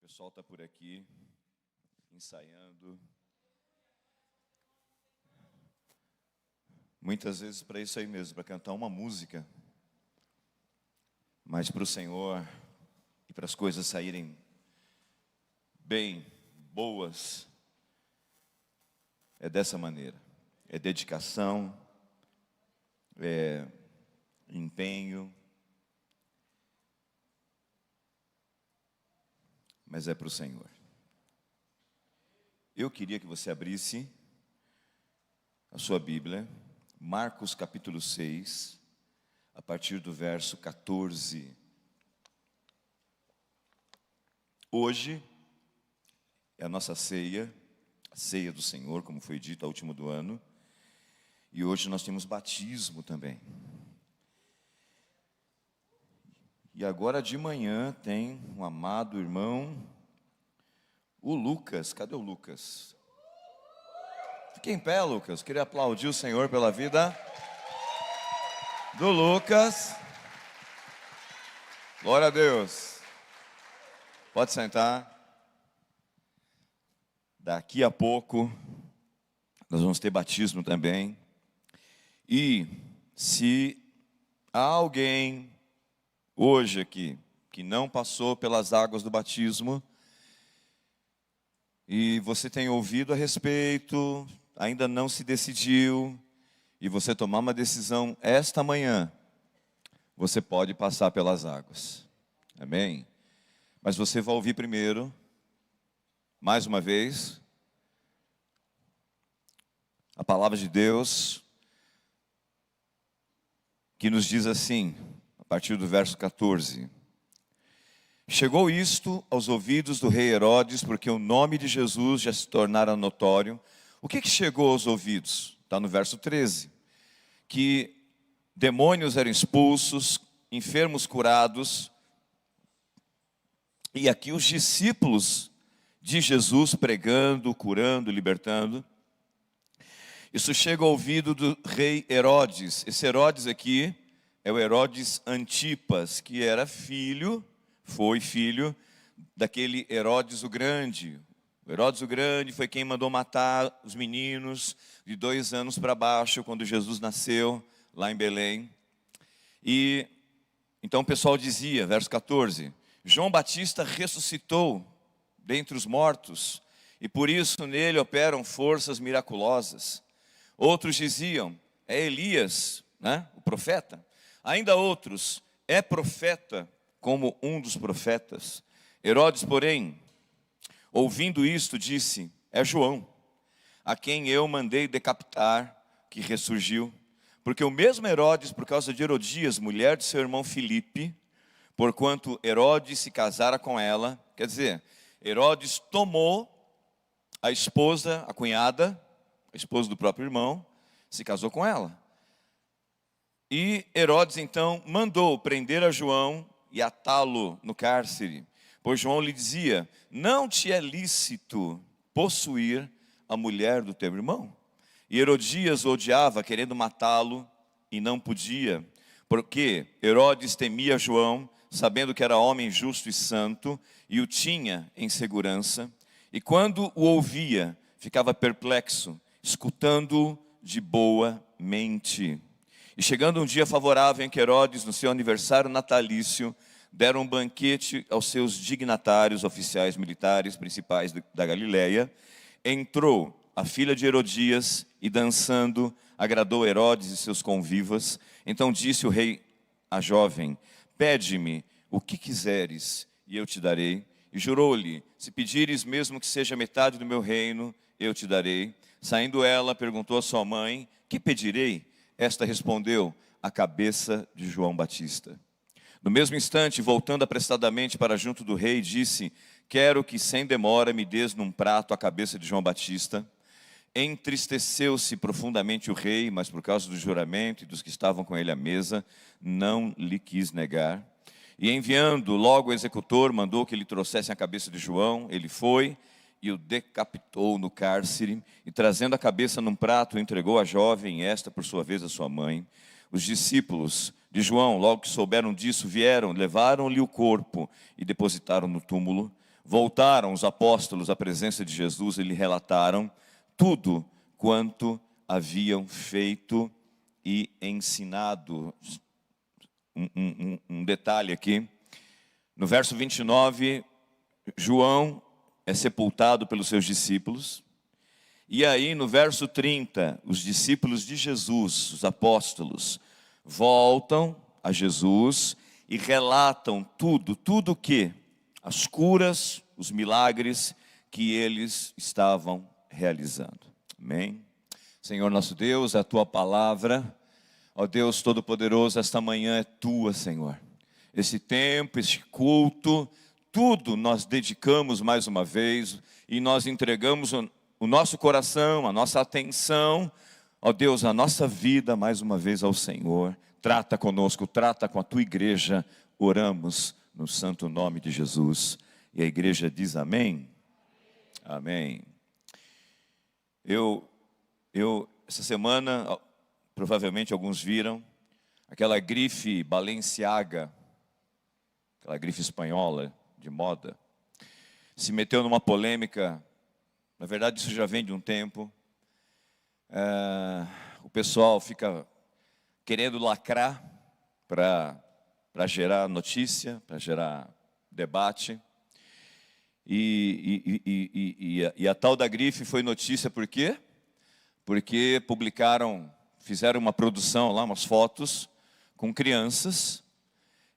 pessoal está por aqui, ensaiando. Muitas vezes para isso aí mesmo, para cantar uma música. Mas para o Senhor e para as coisas saírem bem, boas, é dessa maneira. É dedicação, é empenho, mas é para o Senhor. Eu queria que você abrisse a sua Bíblia, Marcos capítulo 6, a partir do verso 14. Hoje é a nossa ceia, a ceia do Senhor, como foi dito, a última do ano. E hoje nós temos batismo também. E agora de manhã tem um amado irmão, o Lucas. Cadê o Lucas? Fique em pé, Lucas. Queria aplaudir o Senhor pela vida do Lucas. Glória a Deus. Pode sentar. Daqui a pouco nós vamos ter batismo também. E se há alguém hoje aqui que não passou pelas águas do batismo e você tem ouvido a respeito, ainda não se decidiu, e você tomar uma decisão esta manhã, você pode passar pelas águas. Amém? Mas você vai ouvir primeiro, mais uma vez, a palavra de Deus, que nos diz assim, a partir do verso 14. Chegou isto aos ouvidos do rei Herodes, porque o nome de Jesus já se tornara notório. O que chegou aos ouvidos? Está no verso 13. Que demônios eram expulsos, enfermos curados. E aqui os discípulos de Jesus pregando, curando, libertando. Isso chega ao ouvido do rei Herodes. Esse Herodes aqui é o Herodes Antipas, que era foi filho daquele Herodes o Grande. O Herodes o Grande foi quem mandou matar os meninos de 2 anos para baixo, quando Jesus nasceu, lá em Belém. E então o pessoal dizia, verso 14, João Batista ressuscitou dentre os mortos, e por isso nele operam forças miraculosas. Outros diziam, é Elias, né, o profeta. Ainda outros, é profeta, como um dos profetas. Herodes, porém, ouvindo isto, disse, é João, a quem eu mandei decapitar, que ressurgiu. Porque o mesmo Herodes, por causa de Herodias, mulher de seu irmão Filipe, porquanto Herodes se casara com ela, quer dizer, Herodes tomou a esposa, a cunhada, a esposa do próprio irmão, se casou com ela. E Herodes então mandou prender a João e atá-lo no cárcere, pois João lhe dizia, não te é lícito possuir a mulher do teu irmão. E Herodias o odiava, querendo matá-lo, e não podia, porque Herodes temia João, sabendo que era homem justo e santo, e o tinha em segurança, e quando o ouvia, ficava perplexo, escutando-o de boa mente. E chegando um dia favorável em que Herodes, no seu aniversário natalício, deram um banquete aos seus dignatários, oficiais militares principais da Galileia, entrou a filha de Herodias e dançando, agradou Herodes e seus convivas. Então disse o rei à jovem, pede-me o que quiseres e eu te darei. E jurou-lhe, se pedires mesmo que seja metade do meu reino, eu te darei. Saindo ela, perguntou à sua mãe, que pedirei? Esta respondeu, a cabeça de João Batista. No mesmo instante, voltando apressadamente para junto do rei, disse, quero que sem demora me des num prato a cabeça de João Batista. Entristeceu-se profundamente o rei, mas por causa do juramento e dos que estavam com ele à mesa, não lhe quis negar. E enviando logo o executor, mandou que lhe trouxessem a cabeça de João. Ele foi e o decapitou no cárcere, e trazendo a cabeça num prato, entregou a jovem, esta por sua vez a sua mãe. Os discípulos de João, logo que souberam disso, vieram, levaram-lhe o corpo e depositaram no túmulo. voltaram os apóstolos à presença de Jesus e lhe relataram tudo quanto haviam feito e ensinado. Um detalhe aqui, no verso 29, João é sepultado pelos seus discípulos, e aí no verso 30, os discípulos de Jesus, os apóstolos, voltam a Jesus e relatam tudo que as curas, os milagres que eles estavam realizando. Amém? Senhor nosso Deus, a tua palavra, ó Deus Todo-Poderoso, esta manhã é tua, Senhor. Esse tempo, esse culto, tudo nós dedicamos mais uma vez e nós entregamos o nosso coração, a nossa atenção, ó Deus, a nossa vida mais uma vez ao Senhor. Trata conosco, trata com a tua igreja, oramos no santo nome de Jesus. E a igreja diz amém? Amém. Essa semana, provavelmente alguns viram, aquela grife Balenciaga, aquela grife espanhola de moda, se meteu numa polêmica. Na verdade, isso já vem de um tempo. O pessoal fica querendo lacrar para gerar notícia, para gerar debate. E a tal da grife foi notícia por quê? Porque fizeram uma produção lá, umas fotos com crianças,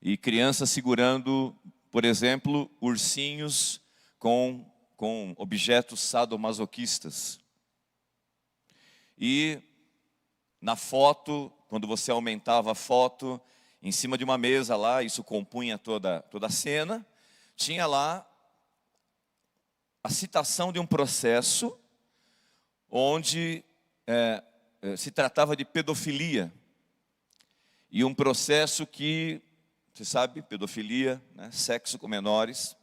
e crianças segurando, por exemplo, ursinhos com objetos sadomasoquistas. E na foto, quando você aumentava a foto, em cima de uma mesa lá, isso compunha toda a cena, tinha lá a citação de um processo onde se tratava de pedofilia. E um processo que, você sabe, pedofilia, né, sexo com menores,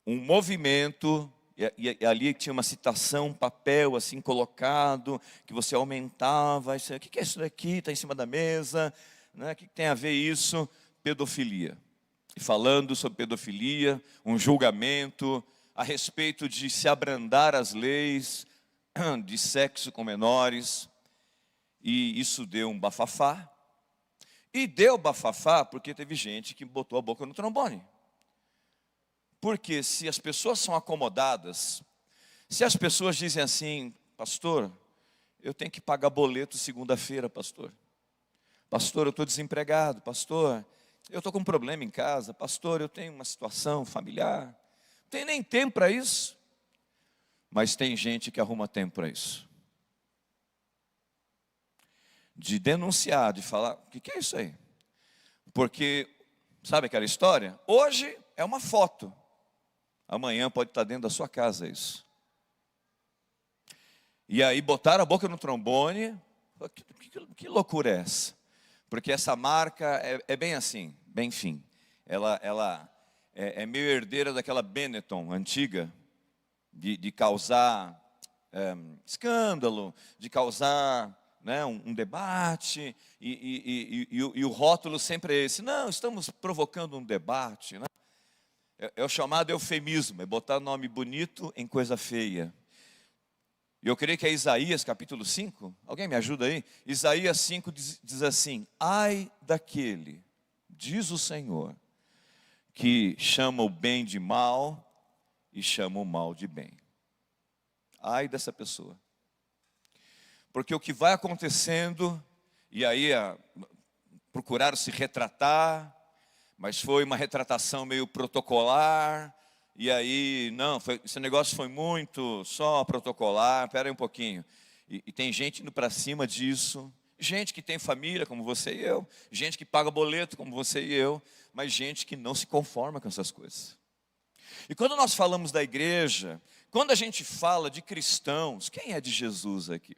um movimento, e ali tinha uma citação, um papel assim colocado, que você aumentava, o que é isso daqui, está em cima da mesa, né, o que tem a ver isso? Pedofilia. E falando sobre pedofilia, um julgamento a respeito de se abrandar as leis de sexo com menores, e isso deu um bafafá. E deu bafafá porque teve gente que botou a boca no trombone. Porque se as pessoas são acomodadas, se as pessoas dizem assim, pastor, eu tenho que pagar boleto segunda-feira, pastor. Pastor, eu estou desempregado, pastor, eu estou com um problema em casa, pastor, eu tenho uma situação familiar. Não tenho nem tempo para isso. Mas tem gente que arruma tempo para isso. De denunciar, de falar, o que é isso aí? Porque, sabe aquela história? Hoje é uma foto. Amanhã pode estar dentro da sua casa isso. E aí botaram a boca no trombone. Que loucura é essa? Porque essa marca é bem assim, bem fim. Ela é meio herdeira daquela Benetton antiga, de causar escândalo, de causar, né, um debate, e o rótulo sempre é esse. Não, estamos provocando um debate, né? É o chamado eufemismo, é botar nome bonito em coisa feia. E eu creio que é Isaías capítulo 5, alguém me ajuda aí? Isaías 5 diz assim, ai daquele, diz o Senhor, que chama o bem de mal e chama o mal de bem. Ai dessa pessoa. Porque o que vai acontecendo, e aí procuraram se retratar, mas foi uma retratação meio protocolar, e aí, não, esse negócio foi muito só protocolar, espera aí um pouquinho. E tem gente indo para cima disso, gente que tem família como você e eu, gente que paga boleto como você e eu, mas gente que não se conforma com essas coisas. E quando nós falamos da igreja, quando a gente fala de cristãos, quem é de Jesus aqui?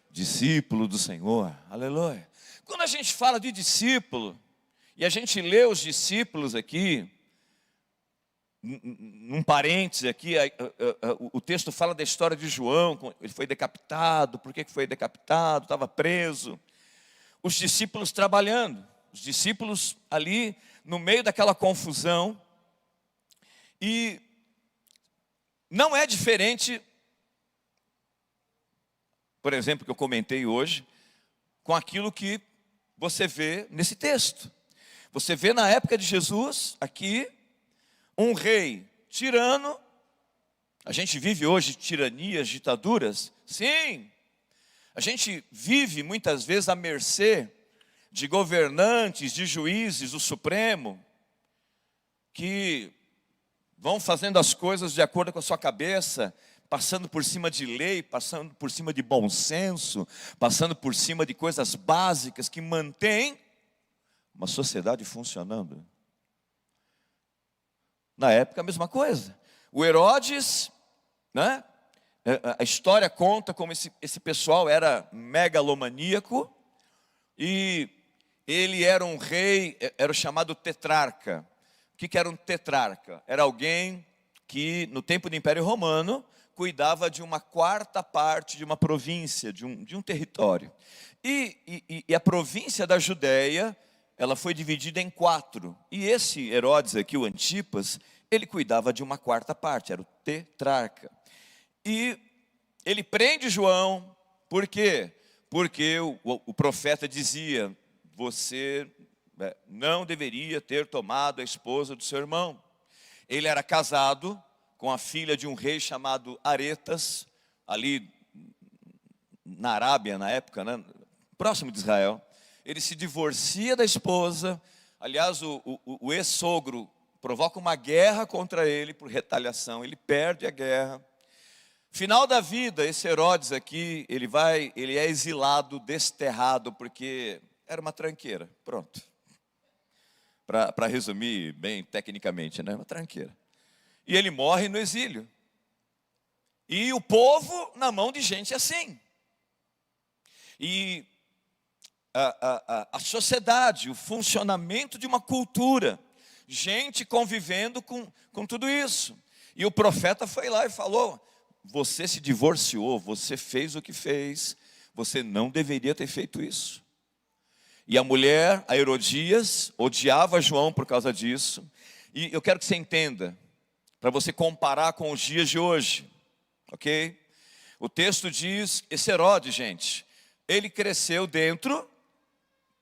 Discípulo do Senhor, aleluia. Quando a gente fala de discípulo, e a gente lê os discípulos aqui, num parêntese aqui, o texto fala da história de João, ele foi decapitado, por que foi decapitado, estava preso. Os discípulos trabalhando, os discípulos ali no meio daquela confusão. E não é diferente, por exemplo, que eu comentei hoje, com aquilo que você vê nesse texto. Você vê na época de Jesus, aqui, um rei tirano. A gente vive hoje tiranias, ditaduras? Sim. A gente vive muitas vezes à mercê de governantes, de juízes, do Supremo, que vão fazendo as coisas de acordo com a sua cabeça, passando por cima de lei, passando por cima de bom senso, passando por cima de coisas básicas que mantêm uma sociedade funcionando. Na época a mesma coisa. O Herodes, né? A história conta como esse pessoal era megalomaníaco, e ele era um rei, era o chamado tetrarca. O que era um tetrarca? Era alguém que no tempo do Império Romano cuidava de uma quarta parte de uma província, de um território. E a província da Judéia, ela foi dividida em 4. E esse Herodes aqui, o Antipas, ele cuidava de uma quarta parte, era o tetrarca. E ele prende João, por quê? Porque o profeta dizia: você não deveria ter tomado a esposa do seu irmão. Ele era casado com a filha de um rei chamado Aretas, ali na Arábia na época, né? Próximo de Israel. Ele se divorcia da esposa. Aliás, o ex-sogro provoca uma guerra contra ele por retaliação. Ele perde a guerra. Final da vida, esse Herodes aqui, ele é exilado, desterrado, porque era uma tranqueira. Pronto. Para resumir bem tecnicamente, né? Uma tranqueira. E ele morre no exílio. E o povo na mão de gente assim. E a sociedade, o funcionamento de uma cultura, gente convivendo com tudo isso. E o profeta foi lá e falou: você se divorciou, você fez o que fez, você não deveria ter feito isso. E a mulher, a Herodias, odiava João por causa disso. E eu quero que você entenda, para você comparar com os dias de hoje, ok? O texto diz, esse Herodes, gente, ele cresceu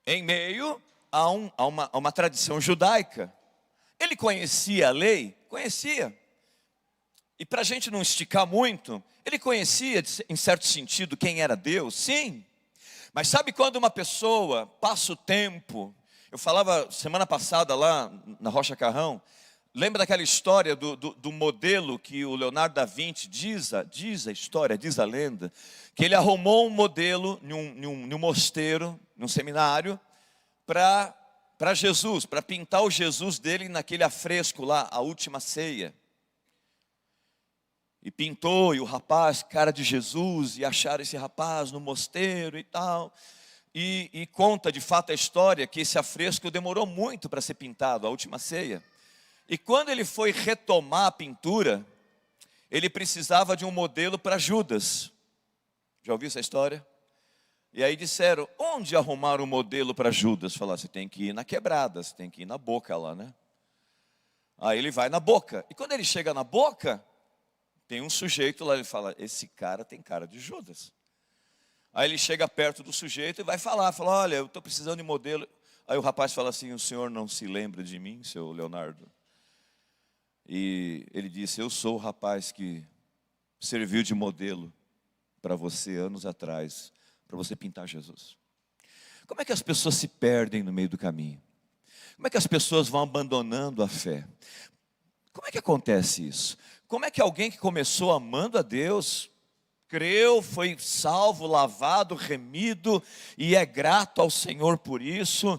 em meio a uma tradição judaica. Ele conhecia a lei? Conhecia. E para a gente não esticar muito, ele conhecia, em certo sentido, quem era Deus? Sim. Mas sabe quando uma pessoa passa o tempo? Eu falava semana passada lá na Rocha Carrão, lembra daquela história do modelo que o Leonardo da Vinci diz a história, diz a lenda, que ele arrumou um modelo em um mosteiro, num seminário, para Jesus, para pintar o Jesus dele naquele afresco lá, a última ceia. E pintou, e o rapaz, cara de Jesus, e acharam esse rapaz no mosteiro e tal. E conta de fato a história que esse afresco demorou muito para ser pintado, a última ceia. E quando ele foi retomar a pintura, ele precisava de um modelo para Judas. Já ouviu essa história? E aí disseram, onde arrumar um modelo para Judas? Falaram, você tem que ir na quebrada, você tem que ir na boca lá, né? Aí ele vai na boca. E quando ele chega na boca, tem um sujeito lá, ele fala, esse cara tem cara de Judas. Aí ele chega perto do sujeito e vai fala, olha, eu estou precisando de modelo. Aí o rapaz fala assim, o senhor não se lembra de mim, seu Leonardo? E ele disse, eu sou o rapaz que serviu de modelo para você anos atrás, para você pintar Jesus. Como é que as pessoas se perdem no meio do caminho? Como é que as pessoas vão abandonando a fé? Como é que acontece isso? Como é que alguém que começou amando a Deus, creu, foi salvo, lavado, remido, e é grato ao Senhor por isso,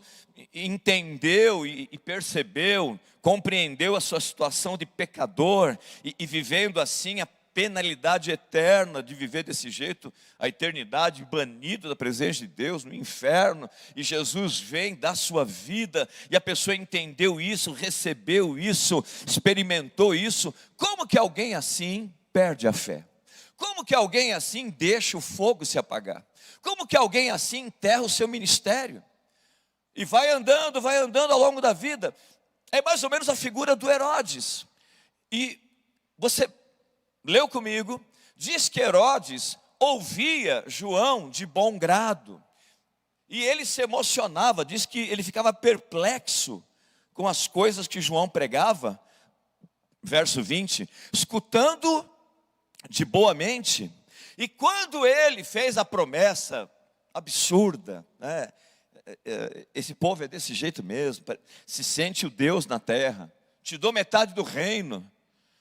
entendeu e percebeu, compreendeu a sua situação de pecador, e vivendo assim a penalidade eterna de viver desse jeito, a eternidade banido da presença de Deus no inferno, e Jesus vem dar sua vida, e a pessoa entendeu isso, recebeu isso, experimentou isso. Como que alguém assim perde a fé? Como que alguém assim deixa o fogo se apagar? Como que alguém assim enterra o seu ministério? E vai andando ao longo da vida. É mais ou menos a figura do Herodes. E você leu comigo, diz que Herodes ouvia João de bom grado. E ele se emocionava, diz que ele ficava perplexo com as coisas que João pregava. Verso 20, escutando de boa mente. E quando ele fez a promessa absurda, né? Esse povo é desse jeito mesmo, se sente o Deus na terra, te dou metade do reino.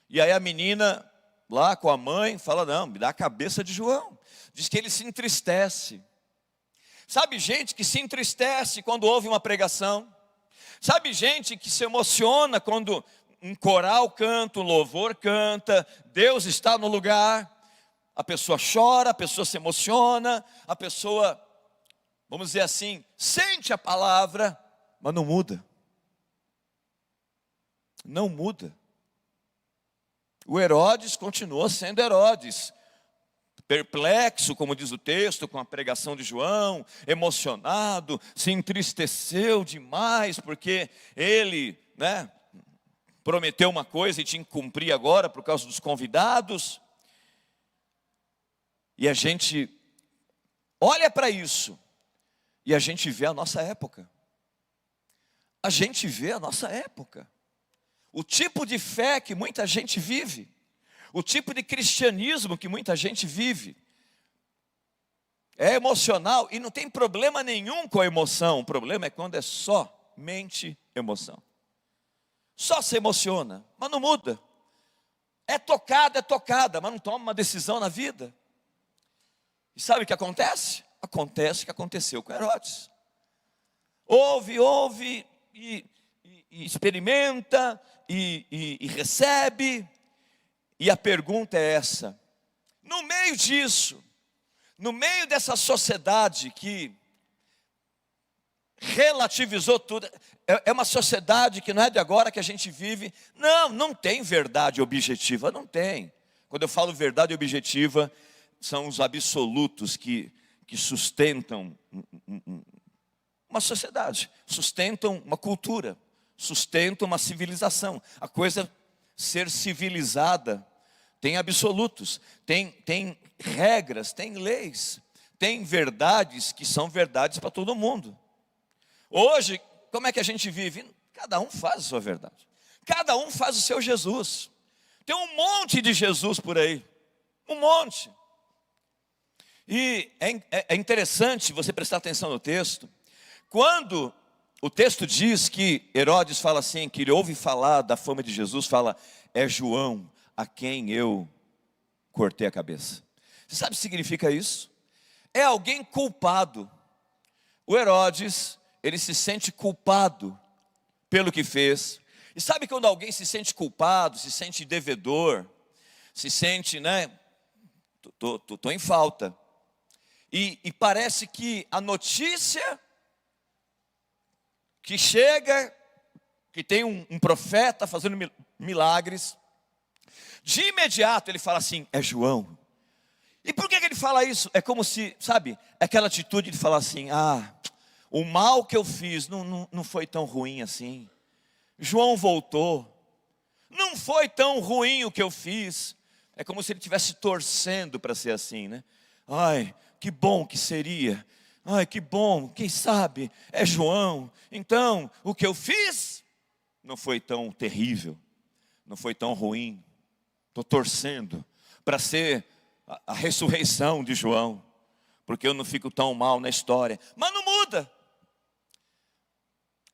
E aí a menina lá com a mãe fala, não, me dá a cabeça de João. Diz que ele se entristece. Sabe gente que se entristece quando ouve uma pregação? Sabe gente que se emociona quando um coral canta, um louvor canta, Deus está no lugar? A pessoa chora, a pessoa se emociona, a pessoa, vamos dizer assim, sente a palavra, mas não muda. Não muda. O Herodes continuou sendo Herodes, perplexo, como diz o texto, com a pregação de João, emocionado, se entristeceu demais, porque ele, né, prometeu uma coisa e tinha que cumprir agora por causa dos convidados. E a gente olha para isso e a gente vê a nossa época. A gente vê a nossa época. O tipo de fé que muita gente vive. O tipo de cristianismo que muita gente vive. É emocional e não tem problema nenhum com a emoção. O problema é quando é somente emoção. Só se emociona, mas não muda. É tocada, mas não toma uma decisão na vida. E sabe o que acontece? Acontece o que aconteceu com Herodes. Ouve e experimenta e recebe. E a pergunta é essa: no meio disso, no meio dessa sociedade que relativizou tudo, é uma sociedade que não é de agora que a gente vive, não tem verdade objetiva, não tem. Quando eu falo verdade objetiva, são os absolutos que sustentam uma sociedade, sustentam uma cultura, sustentam uma civilização. A coisa ser civilizada tem absolutos, tem regras, tem leis, tem verdades que são verdades para todo mundo. Hoje, como é que a gente vive? Cada um faz a sua verdade, cada um faz o seu Jesus. Tem um monte de Jesus por aí, um monte. E é interessante você prestar atenção no texto. Quando o texto diz que Herodes fala assim, que ele ouve falar da fama de Jesus, fala, é João a quem eu cortei a cabeça. Você sabe o que significa isso? É alguém culpado. O Herodes, ele se sente culpado pelo que fez. E sabe quando alguém se sente culpado, se sente devedor, se sente, né, tô em falta. E parece que a notícia que chega, que tem um profeta fazendo milagres, de imediato ele fala assim, é João. E por que ele fala isso? É como se, sabe, aquela atitude de falar assim, o mal que eu fiz não foi tão ruim assim. João voltou, não foi tão ruim o que eu fiz. É como se ele estivesse torcendo para ser assim, né? Ai, que bom que seria. Ai, que bom, quem sabe, é João. Então, o que eu fiz não foi tão terrível, não foi tão ruim. Estou torcendo para ser a ressurreição de João, porque eu não fico tão mal na história. Mas não muda.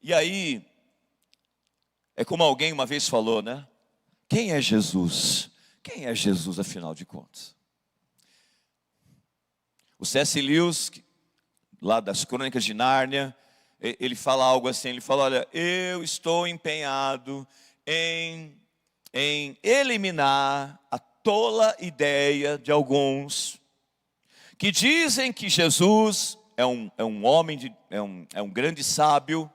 E aí, é como alguém uma vez falou, né? Quem é Jesus? Quem é Jesus, afinal de contas? O C.S. Lewis, lá das Crônicas de Nárnia, ele fala algo assim, ele fala, olha, eu estou empenhado em eliminar a tola ideia de alguns que dizem que Jesus é um homem, é um grande sábio,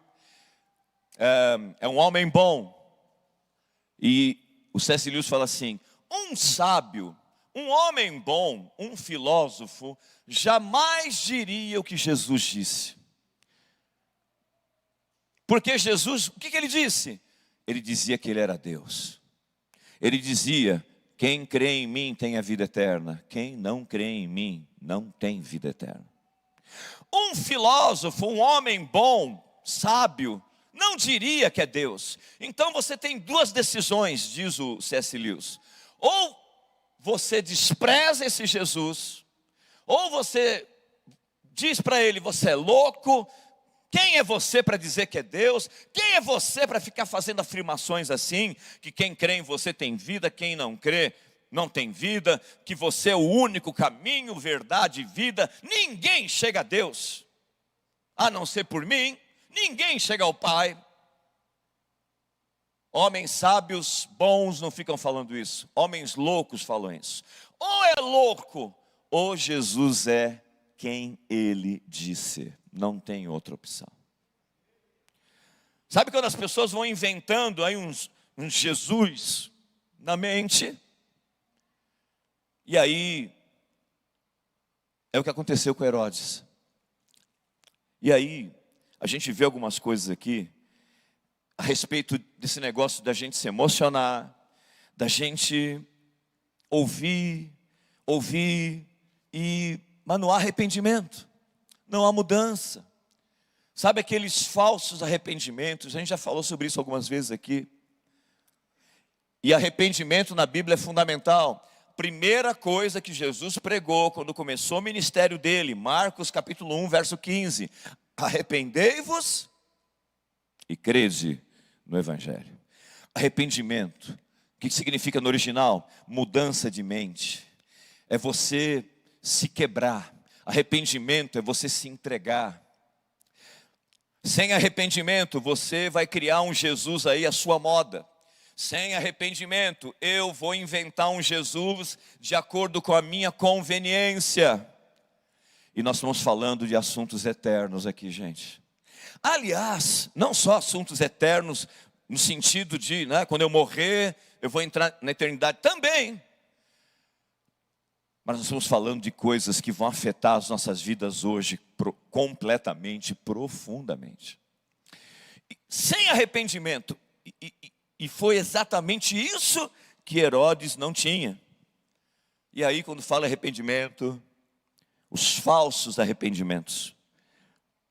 é um homem bom. E o C.S. Lewis fala assim, um sábio, um homem bom, um filósofo, jamais diria o que Jesus disse. Porque Jesus, o que ele disse? Ele dizia que ele era Deus. Ele dizia: quem crê em mim tem a vida eterna. Quem não crê em mim não tem vida eterna. Um filósofo, um homem bom, sábio, não diria que é Deus. Então você tem duas decisões, diz o C.S. Lewis. Ou você despreza esse Jesus, ou você diz para ele: você é louco. Quem é você para dizer que é Deus? Quem é você para ficar fazendo afirmações assim, que quem crê em você tem vida, quem não crê não tem vida, que você é o único caminho, verdade e vida? Ninguém chega a Deus, a não ser por mim. Ninguém chega ao Pai. Homens sábios, bons não ficam falando isso. Homens loucos falam isso. Ou é louco, ou Jesus é quem ele disse. Não tem outra opção. Sabe quando as pessoas vão inventando aí uns Jesus na mente? E aí, é o que aconteceu com Herodes. E aí, a gente vê algumas coisas aqui a respeito desse negócio da gente se emocionar, da gente ouvir, mas não há arrependimento, não há mudança. Sabe aqueles falsos arrependimentos? A gente já falou sobre isso algumas vezes aqui. E arrependimento na Bíblia é fundamental. Primeira coisa que Jesus pregou quando começou o ministério dele, Marcos capítulo 1, verso 15. Arrependei-vos e crede no Evangelho. Arrependimento, o que significa no original? Mudança de mente. É você se quebrar. Arrependimento é você se entregar. Sem arrependimento, você vai criar um Jesus aí à sua moda. Sem arrependimento, eu vou inventar um Jesus de acordo com a minha conveniência. E nós estamos falando de assuntos eternos aqui, gente. Aliás, não só assuntos eternos, no sentido de, quando eu morrer, eu vou entrar na eternidade também. Mas nós estamos falando de coisas que vão afetar as nossas vidas hoje completamente, profundamente. Sem arrependimento, e foi exatamente isso que Herodes não tinha. E aí quando fala arrependimento, os falsos arrependimentos.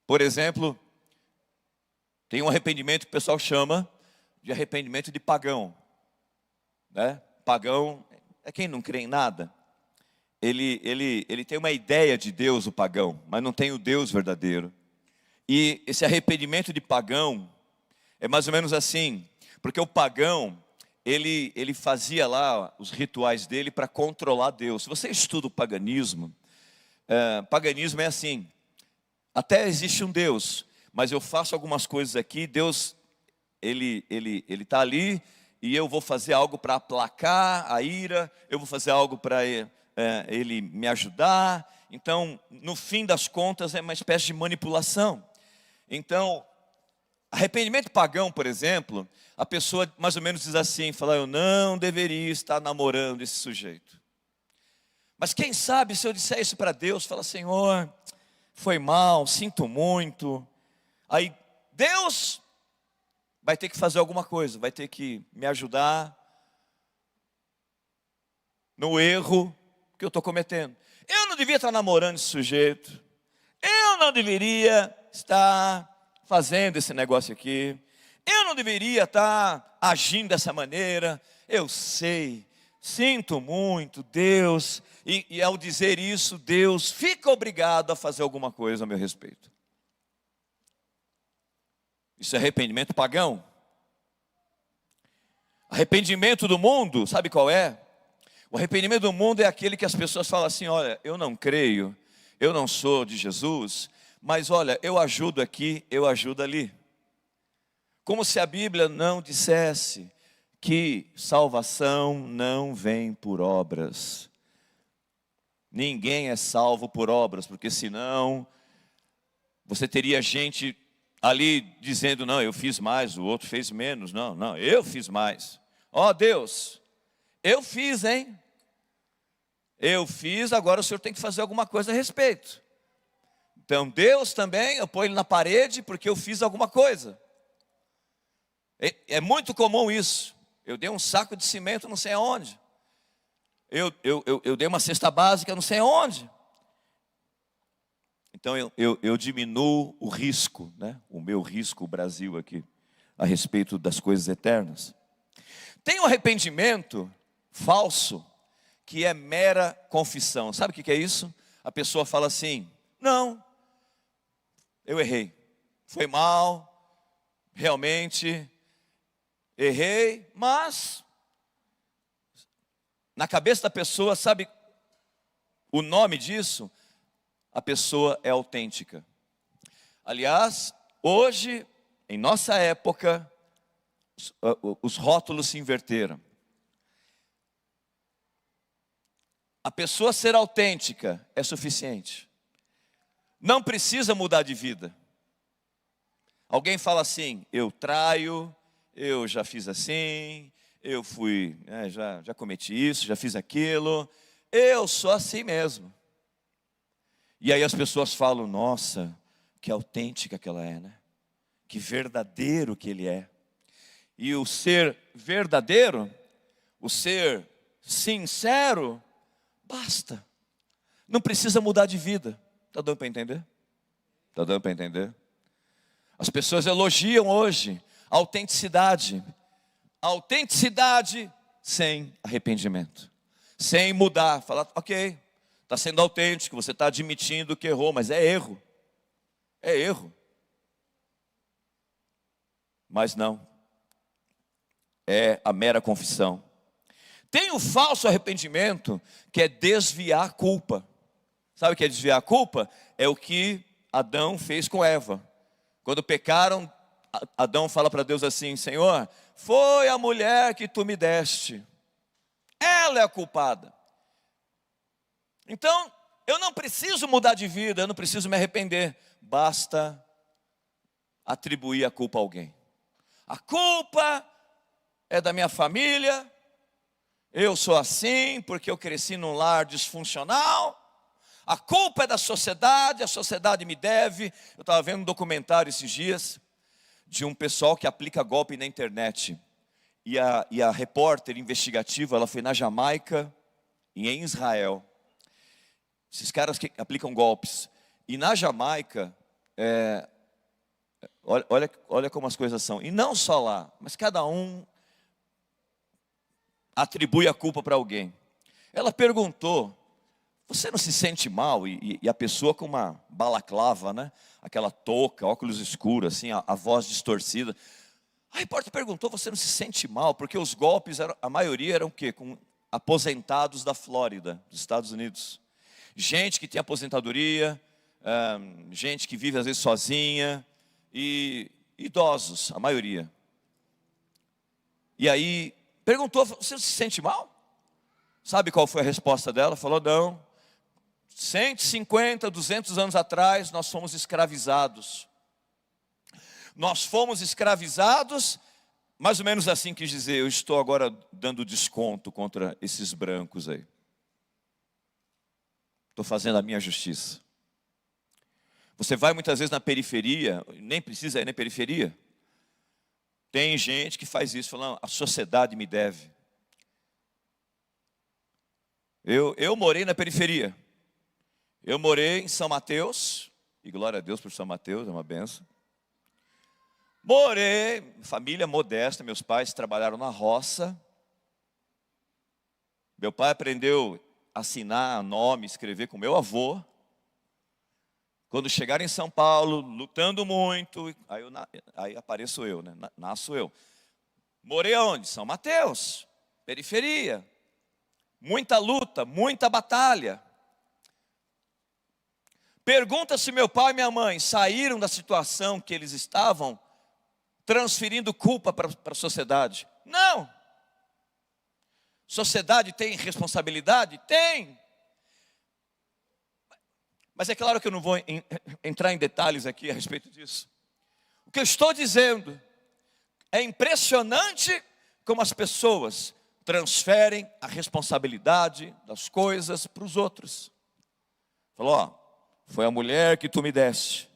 Por exemplo, tem um arrependimento que o pessoal chama de arrependimento de pagão. Pagão é quem não crê em nada. Ele tem uma ideia de Deus, o pagão, mas não tem o Deus verdadeiro. E esse arrependimento de pagão é mais ou menos assim, porque o pagão, ele fazia lá os rituais dele para controlar Deus. Se você estuda o paganismo, paganismo é assim, até existe um Deus, mas eu faço algumas coisas aqui, Deus, ele está ali, e eu vou fazer algo para aplacar a ira, eu vou fazer algo para ele me ajudar. Então, no fim das contas, é uma espécie de manipulação. Então, arrependimento pagão, por exemplo, a pessoa mais ou menos diz assim, fala: eu não deveria estar namorando esse sujeito. Mas quem sabe se eu disser isso para Deus, fala: Senhor, foi mal, sinto muito. Aí Deus vai ter que fazer alguma coisa, vai ter que me ajudar no erro que eu estou cometendo. Eu não devia estar namorando esse sujeito. Eu não deveria estar fazendo esse negócio aqui. Eu não deveria estar agindo dessa maneira. Eu sei, sinto muito, Deus. E ao dizer isso, Deus fica obrigado a fazer alguma coisa a meu respeito. Isso é arrependimento pagão. Arrependimento do mundo, sabe qual é? O arrependimento do mundo é aquele que as pessoas falam assim: olha, eu não creio, eu não sou de Jesus, mas olha, eu ajudo aqui, eu ajudo ali. Como se a Bíblia não dissesse que salvação não vem por obras. Ninguém é salvo por obras, porque senão você teria gente ali dizendo: não, eu fiz mais, o outro fez menos. Não, eu fiz mais. Ó Deus, eu fiz, hein? Eu fiz, agora o Senhor tem que fazer alguma coisa a respeito. Então Deus também, eu ponho ele na parede porque eu fiz alguma coisa. é muito comum isso. Eu dei um saco de cimento não sei aonde. Eu dei uma cesta básica não sei aonde. Então eu diminuo o risco, né? O meu risco, o Brasil aqui, a respeito das coisas eternas. Tem um arrependimento falso, que é mera confissão. Sabe o que é isso? A pessoa fala assim: não, eu errei, foi mal, realmente errei, mas na cabeça da pessoa, sabe o nome disso? A pessoa é autêntica. Aliás, hoje, em nossa época, os rótulos se inverteram. A pessoa ser autêntica é suficiente. Não precisa mudar de vida. Alguém fala assim: eu traio, eu já fiz assim, eu fui, já cometi isso, já fiz aquilo, eu sou assim mesmo. E aí as pessoas falam: nossa, que autêntica que ela é, né? Que verdadeiro que ele é. E o ser verdadeiro, o ser sincero, basta. Não precisa mudar de vida. Está dando para entender? Está dando para entender? As pessoas elogiam hoje a autenticidade. A autenticidade sem arrependimento. Sem mudar. Falar: ok, está sendo autêntico, você está admitindo que errou, mas é erro. É erro. Mas não. É a mera confissão. Tem o falso arrependimento, que é desviar a culpa. Sabe o que é desviar a culpa? É o que Adão fez com Eva. Quando pecaram, Adão fala para Deus assim: Senhor, foi a mulher que tu me deste, ela é a culpada. Então, eu não preciso mudar de vida, eu não preciso me arrepender. Basta atribuir a culpa a alguém. A culpa é da minha família, eu sou assim porque eu cresci num lar disfuncional. A culpa é da sociedade, a sociedade me deve. Eu estava vendo um documentário esses dias de um pessoal que aplica golpe na internet. E a repórter investigativa, ela foi na Jamaica e em Israel. Esses caras que aplicam golpes. E na Jamaica, olha como as coisas são. E não só lá, mas cada um atribui a culpa para alguém. Ela perguntou: você não se sente mal? E a pessoa com uma balaclava, né? Aquela touca, óculos escuros, assim, a voz distorcida. A repórter perguntou: você não se sente mal? Porque os golpes, a maioria eram o quê? Com aposentados da Flórida, dos Estados Unidos. Gente que tem aposentadoria, gente que vive às vezes sozinha, e idosos, a maioria. E aí, perguntou: você não se sente mal? Sabe qual foi a resposta dela? Falou: não. 150, 200 anos atrás, nós fomos escravizados. Nós fomos escravizados, mais ou menos assim quis dizer: eu estou agora dando desconto contra esses brancos aí. Estou fazendo a minha justiça. Você vai muitas vezes na periferia, nem precisa ir na periferia. Tem gente que faz isso, falando: a sociedade me deve. Eu morei na periferia. Eu morei em São Mateus, e glória a Deus por São Mateus, é uma benção. Morei, família modesta, meus pais trabalharam na roça. Meu pai aprendeu a assinar nome, escrever com meu avô. Quando chegaram em São Paulo, lutando muito, aí apareço eu, né? Nasço eu. Morei aonde? São Mateus, periferia. Muita luta, muita batalha. Pergunta se meu pai e minha mãe saíram da situação que eles estavam, transferindo culpa para a sociedade. Não. Sociedade tem responsabilidade? Tem. Mas é claro que eu não vou entrar em detalhes aqui a respeito disso. O que eu estou dizendo é impressionante como as pessoas transferem a responsabilidade das coisas para os outros. Falou: ó, foi a mulher que tu me deste.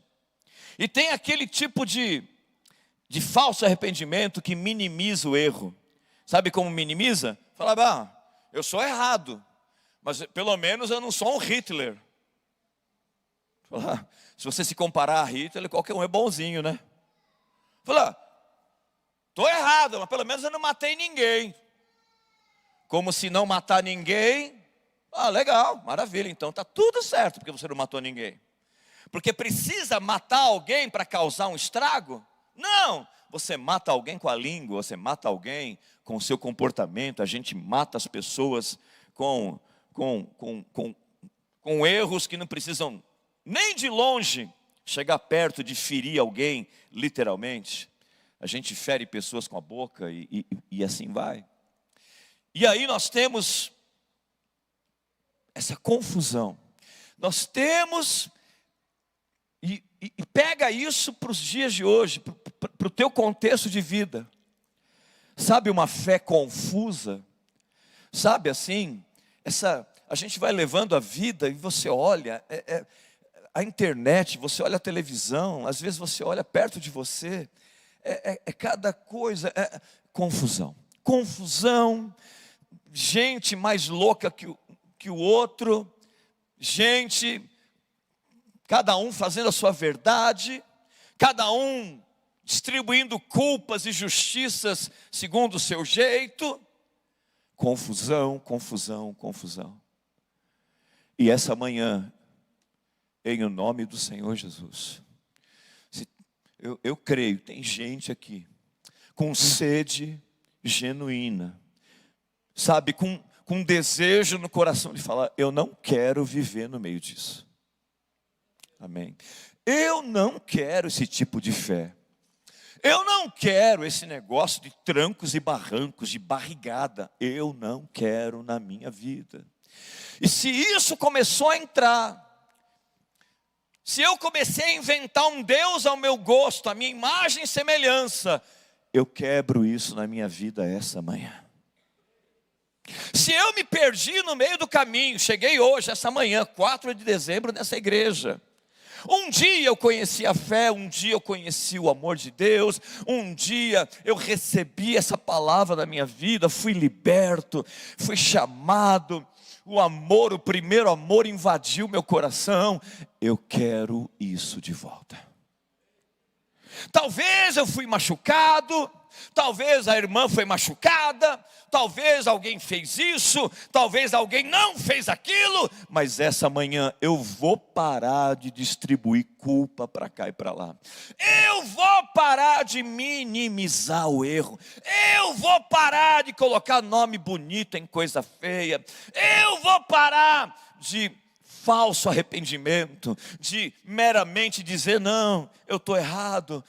E tem aquele tipo de de falso arrependimento que minimiza o erro. Sabe como minimiza? Fala, eu sou errado, mas pelo menos eu não sou um Hitler. Fala, se você se comparar a Hitler, qualquer um é bonzinho, né? Fala, estou errado, mas pelo menos eu não matei ninguém. Como se não matar ninguém, legal, maravilha, então está tudo certo, porque você não matou ninguém. Porque precisa matar alguém para causar um estrago? Não, você mata alguém com a língua, você mata alguém com o seu comportamento, a gente mata as pessoas com erros que não precisam nem de longe chegar perto de ferir alguém, literalmente. A gente fere pessoas com a boca e assim vai. E aí nós temos essa confusão. Nós temos, e pega isso para os dias de hoje, para o teu contexto de vida. Sabe, uma fé confusa? Sabe assim, a gente vai levando a vida e você olha, a internet, você olha a televisão, às vezes você olha perto de você, cada coisa, confusão. Confusão, gente mais louca que o outro, gente, cada um fazendo a sua verdade, cada um distribuindo culpas e justiças segundo o seu jeito. Confusão, confusão, confusão. E essa manhã, em o nome do Senhor Jesus, eu creio, tem gente aqui com sede genuína, sabe, com desejo no coração de falar, eu não quero viver no meio disso. Amém. Eu não quero esse tipo de fé. Eu não quero esse negócio de trancos e barrancos, de barrigada. Eu não quero na minha vida. E se isso começou a entrar, se eu comecei a inventar um Deus ao meu gosto, a minha imagem e semelhança, eu quebro isso na minha vida essa manhã. Se eu me perdi no meio do caminho, cheguei hoje, essa manhã, 4 de dezembro, nessa igreja. Um dia eu conheci a fé, um dia eu conheci o amor de Deus, um dia eu recebi essa palavra na minha vida, fui liberto, fui chamado, o amor, o primeiro amor invadiu meu coração. Eu quero isso de volta. Talvez eu fui machucado, talvez a irmã foi machucada, talvez alguém fez isso, talvez alguém não fez aquilo, mas essa manhã eu vou parar de distribuir culpa para cá e para lá. Eu vou parar de minimizar o erro. Eu vou parar de colocar nome bonito em coisa feia. Eu vou parar de falso arrependimento, de meramente dizer, não, eu estou errado.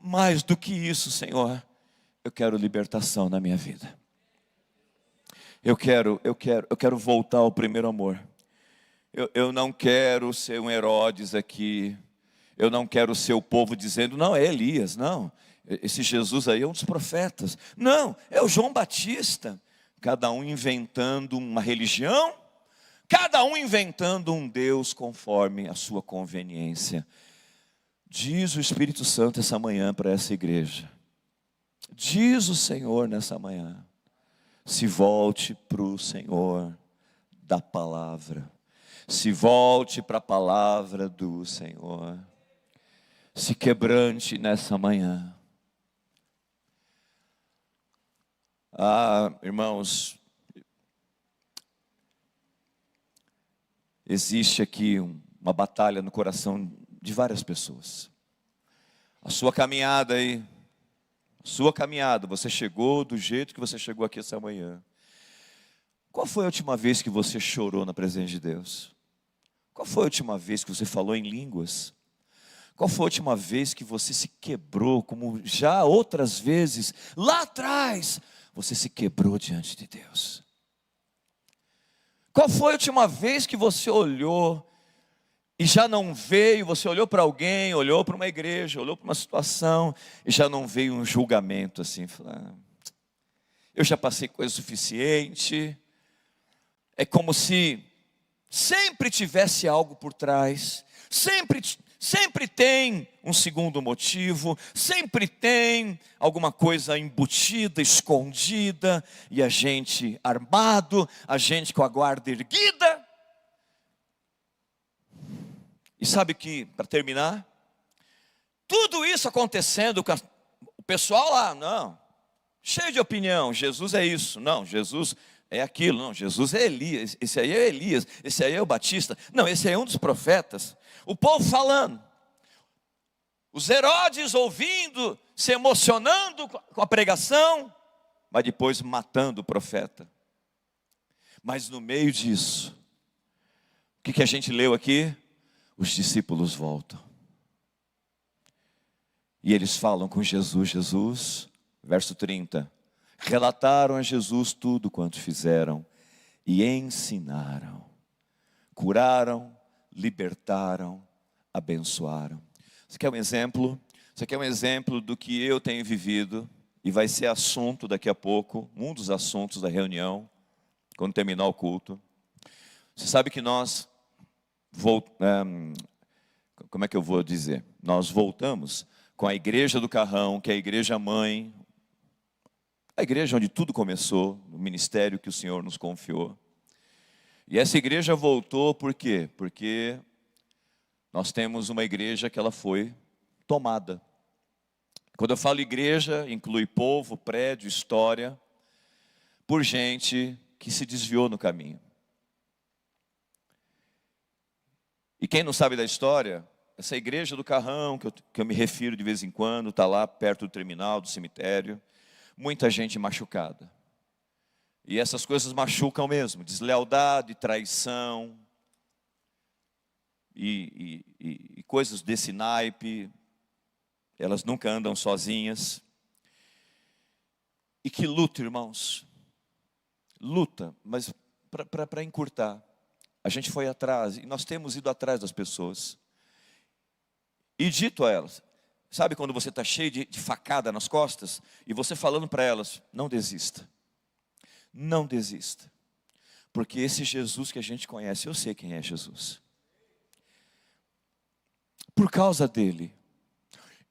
Mais do que isso, Senhor, eu quero libertação na minha vida. Eu quero voltar ao primeiro amor. Eu não quero ser um Herodes aqui. Eu não quero ser o povo dizendo, não, é Elias, não. Esse Jesus aí é um dos profetas. Não, é o João Batista. Cada um inventando uma religião, cada um inventando um Deus conforme a sua conveniência. Diz o Espírito Santo essa manhã para essa igreja. Diz o Senhor nessa manhã. Se volte para o Senhor da palavra. Se volte para a palavra do Senhor. Se quebrante nessa manhã. Irmãos, existe aqui uma batalha no coração de várias pessoas. A sua caminhada aí, você chegou do jeito que você chegou aqui essa manhã. Qual foi a última vez que você chorou na presença de Deus? Qual foi a última vez que você falou em línguas? Qual foi a última vez que você se quebrou, como já outras vezes, lá atrás, você se quebrou diante de Deus? Qual foi a última vez que você olhou e já não veio, você olhou para alguém, olhou para uma igreja, olhou para uma situação e já não veio um julgamento assim, falar, eu já passei coisa suficiente. É como se sempre tivesse algo por trás, sempre Sempre tem um segundo motivo, sempre tem alguma coisa embutida, escondida, e a gente armado, a gente com a guarda erguida. E sabe que, para terminar, tudo isso acontecendo com o pessoal lá, não, cheio de opinião, Jesus é isso, não, Jesus é aquilo, não, Jesus é Elias, esse aí é Elias, esse aí é o Batista, não, esse aí é um dos profetas. O povo falando, os Herodes ouvindo, se emocionando com a pregação, mas depois matando o profeta. Mas no meio disso, o que a gente leu aqui? Os discípulos voltam. E eles falam com Jesus, verso 30. Relataram a Jesus tudo quanto fizeram e ensinaram. Curaram, libertaram, abençoaram. Você quer um exemplo? Você quer um exemplo do que eu tenho vivido? E vai ser assunto daqui a pouco, um dos assuntos da reunião, quando terminar o culto. Você sabe que nós, como é que eu vou dizer? Nós voltamos com a igreja do Carrão, que é a igreja mãe, a igreja onde tudo começou, o ministério que o Senhor nos confiou. E essa igreja voltou por quê? Porque nós temos uma igreja que ela foi tomada. Quando eu falo igreja, inclui povo, prédio, história, por gente que se desviou no caminho. E quem não sabe da história, essa igreja do Carrão, que eu me refiro de vez em quando, está lá perto do terminal, do cemitério, muita gente machucada. E essas coisas machucam mesmo, deslealdade, traição, e coisas desse naipe, elas nunca andam sozinhas. E que luta, irmãos, luta, mas para encurtar, a gente foi atrás, e nós temos ido atrás das pessoas, e dito a elas, sabe quando você está cheio de facada nas costas, e você falando para elas, não desista, não desista, porque esse Jesus que a gente conhece, eu sei quem é Jesus, por causa dele,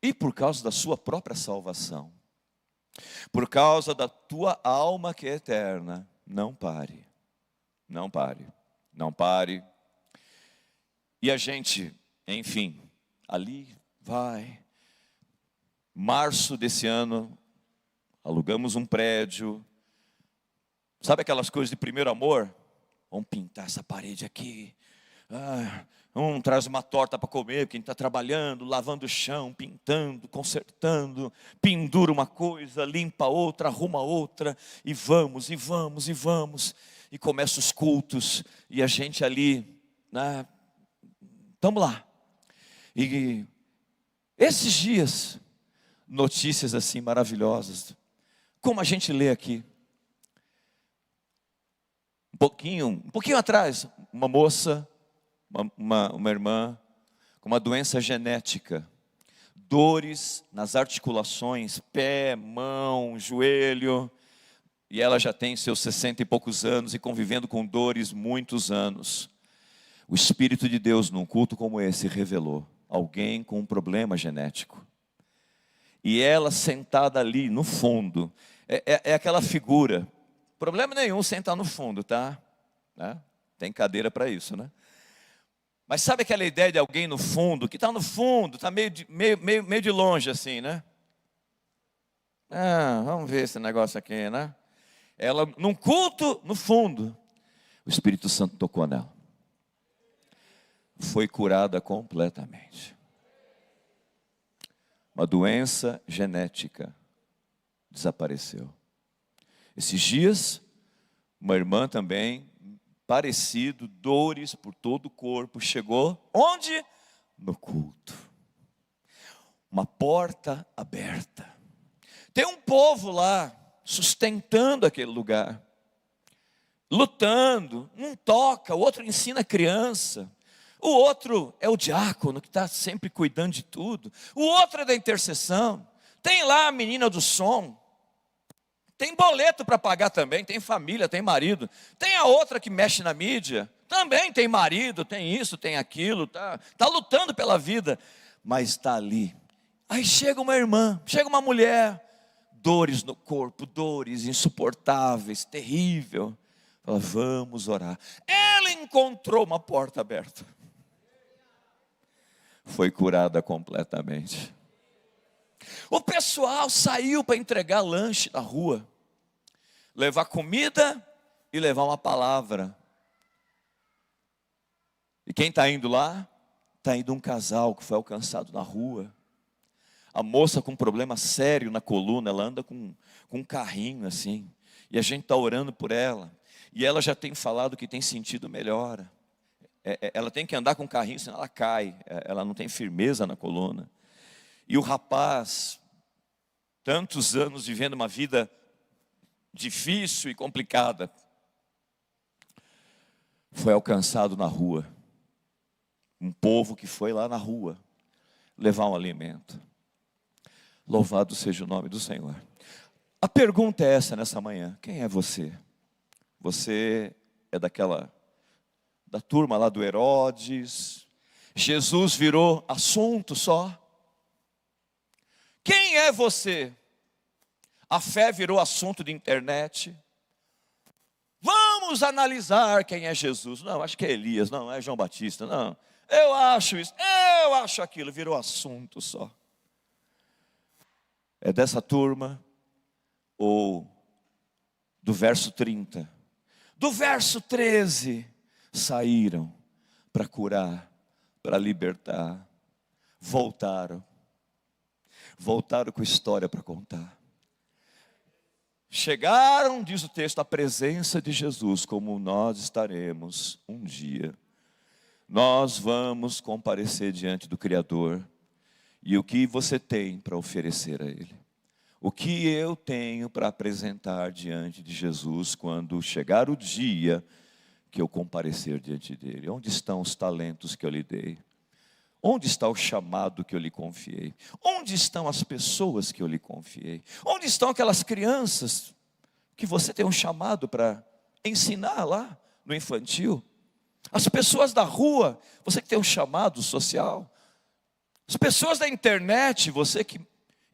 e por causa da sua própria salvação, por causa da tua alma que é eterna, não pare, não pare, não pare. E a gente, enfim, ali vai, março desse ano, alugamos um prédio, sabe aquelas coisas de primeiro amor? Vamos pintar essa parede aqui, traz uma torta para comer, porque a gente está trabalhando, lavando o chão, pintando, consertando, pendura uma coisa, limpa outra, arruma outra, e vamos, e começa os cultos, e a gente ali, estamos lá, e esses dias, notícias assim maravilhosas, como a gente lê aqui, um pouquinho atrás, uma moça, uma irmã com uma doença genética, dores nas articulações, pé, mão, joelho, e ela já tem seus 60 e poucos anos e convivendo com dores muitos anos. O Espírito de Deus num culto como esse revelou alguém com um problema genético, e ela sentada ali no fundo, é aquela figura, problema nenhum sentar no fundo, tá? Tem cadeira para isso, né? Mas sabe aquela ideia de alguém no fundo, que está no fundo, está meio de longe assim, né? Vamos ver esse negócio aqui, né? Ela, num culto, no fundo, o Espírito Santo tocou nela. Foi curada completamente. Uma doença genética desapareceu. Esses dias, uma irmã também, parecido, dores por todo o corpo, chegou, onde? No culto. Uma porta aberta. Tem um povo lá, sustentando aquele lugar, lutando, um toca, o outro ensina a criança, o outro é o diácono que está sempre cuidando de tudo, o outro é da intercessão, tem lá a menina do som, tem boleto para pagar também, tem família, tem marido, tem a outra que mexe na mídia, Também tem marido, tem isso, tem aquilo, tá lutando pela vida, mas está ali. Aí chega uma irmã, chega uma mulher, dores no corpo, dores insuportáveis, terrível. Fala, vamos orar. Ela encontrou uma porta aberta. Foi curada completamente. O pessoal saiu para entregar lanche na rua, levar comida e levar uma palavra. E quem está indo lá? Está indo um casal que foi alcançado na rua. A moça com um problema sério na coluna, ela anda com um carrinho assim. E a gente está orando por ela. E ela já tem falado que tem sentido melhora. Ela tem que andar com o carrinho, senão ela cai. Ela não tem firmeza na coluna. E o rapaz, tantos anos vivendo uma vida difícil e complicada, foi alcançado na rua. Um povo que foi lá na rua levar um alimento. Louvado seja o nome do Senhor. A pergunta é essa nessa manhã: quem é você? Você é da turma lá do Herodes? Jesus virou assunto só? Quem é você? A fé virou assunto de internet? Vamos analisar quem é Jesus. Não, acho que é Elias, não, é João Batista, não. Eu acho isso, eu acho aquilo, virou assunto só. É dessa turma ou do verso 30? Do verso 13, saíram para curar, para libertar, voltaram com história para contar. Chegaram, diz o texto, à presença de Jesus, como nós estaremos um dia. Nós vamos comparecer diante do Criador. E o que você tem para oferecer a Ele? O que eu tenho para apresentar diante de Jesus quando chegar o dia que eu comparecer diante dEle? Onde estão os talentos que eu lhe dei? Onde está o chamado que eu lhe confiei? Onde estão as pessoas que eu lhe confiei? Onde estão aquelas crianças que você tem um chamado para ensinar lá no infantil? As pessoas da rua, você que tem um chamado social? As pessoas da internet, você que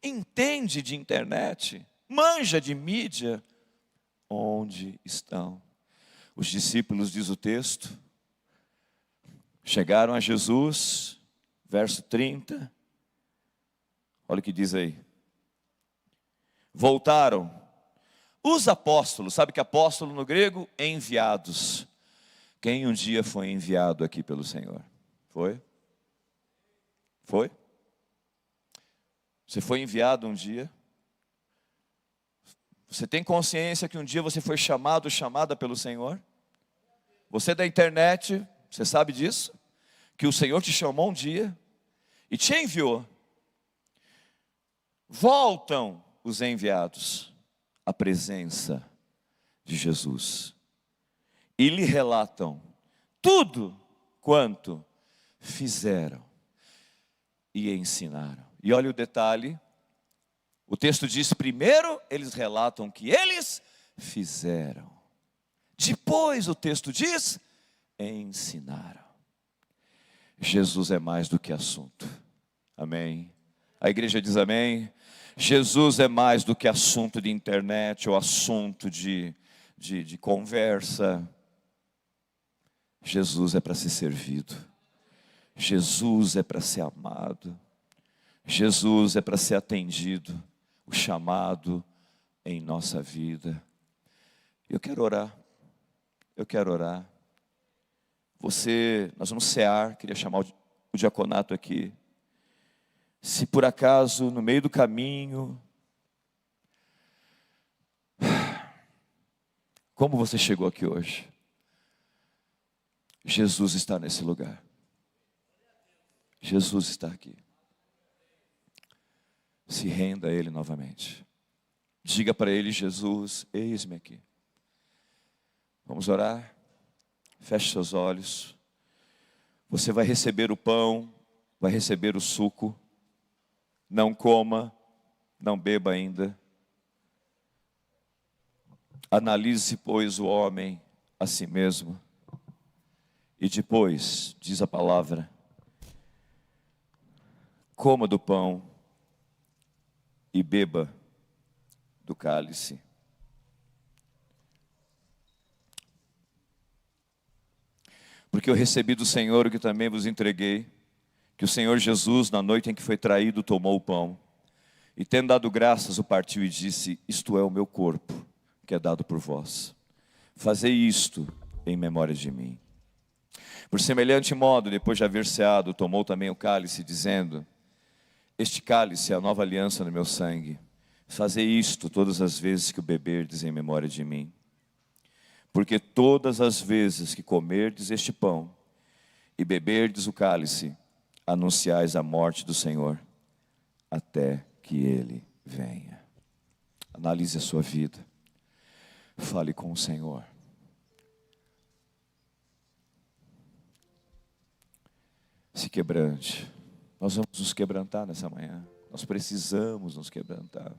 entende de internet, manja de mídia, onde estão? Os discípulos, diz o texto, chegaram a Jesus, verso 30, olha o que diz aí. Voltaram, os apóstolos, sabe que apóstolo no grego? Enviados. Quem um dia foi enviado aqui pelo Senhor? Foi? Foi? Você foi enviado um dia? Você tem consciência que um dia você foi chamado, chamada pelo Senhor? Você da internet, você sabe disso? Que o Senhor te chamou um dia e te enviou. Voltam os enviados à presença de Jesus e lhe relatam tudo quanto fizeram e ensinaram. E olha o detalhe, o texto diz: primeiro eles relatam o que eles fizeram. Depois o texto diz: ensinaram. Jesus é mais do que assunto. Amém? A igreja diz amém? Jesus é mais do que assunto de internet ou assunto de conversa. Jesus é para ser servido. Jesus é para ser amado. Jesus é para ser atendido. O chamado em nossa vida. Eu quero orar. Eu quero orar. Nós vamos cear, queria chamar o diaconato aqui. Se por acaso, no meio do caminho, como você chegou aqui hoje? Jesus está nesse lugar. Jesus está aqui. Se renda a Ele novamente. Diga para Ele: Jesus, eis-me aqui. Vamos orar? Feche seus olhos. Você vai receber o pão, vai receber o suco. Não coma, não beba ainda. Analise, pois, o homem a si mesmo. E depois, diz a palavra, coma do pão e beba do cálice. Porque eu recebi do Senhor o que também vos entreguei, que o Senhor Jesus, na noite em que foi traído, tomou o pão, e tendo dado graças, o partiu e disse: isto é o meu corpo, que é dado por vós. Fazei isto em memória de mim. Por semelhante modo, depois de haver ceado, tomou também o cálice, dizendo: este cálice é a nova aliança no meu sangue. Fazei isto todas as vezes que o beberdes em memória de mim. Porque todas as vezes que comerdes este pão e beberdes o cálice, anunciais a morte do Senhor, até que Ele venha. Analise a sua vida. Fale com o Senhor. Se quebrante. Nós vamos nos quebrantar nessa manhã. Nós precisamos nos quebrantar.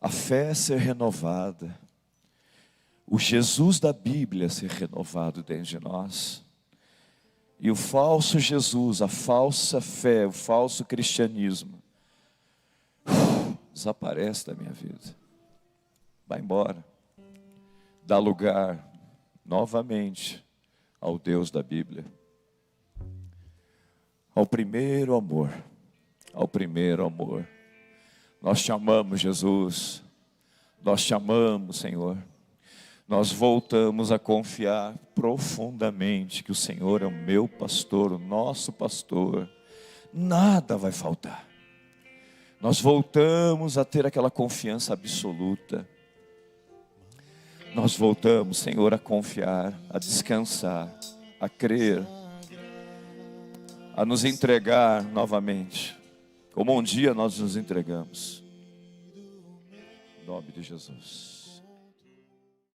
A fé ser renovada. O Jesus da Bíblia ser renovado dentro de nós. E o falso Jesus, a falsa fé, o falso cristianismo, desaparece da minha vida. Vai embora. Dá lugar novamente ao Deus da Bíblia. Ao primeiro amor. Ao primeiro amor. Nós te amamos, Jesus. Nós te amamos, Senhor. Nós voltamos a confiar profundamente que o Senhor é o meu pastor, o nosso pastor. Nada vai faltar. Nós voltamos a ter aquela confiança absoluta. Nós voltamos, Senhor, a confiar, a descansar, a crer, a nos entregar novamente, como um dia nós nos entregamos. Em nome de Jesus.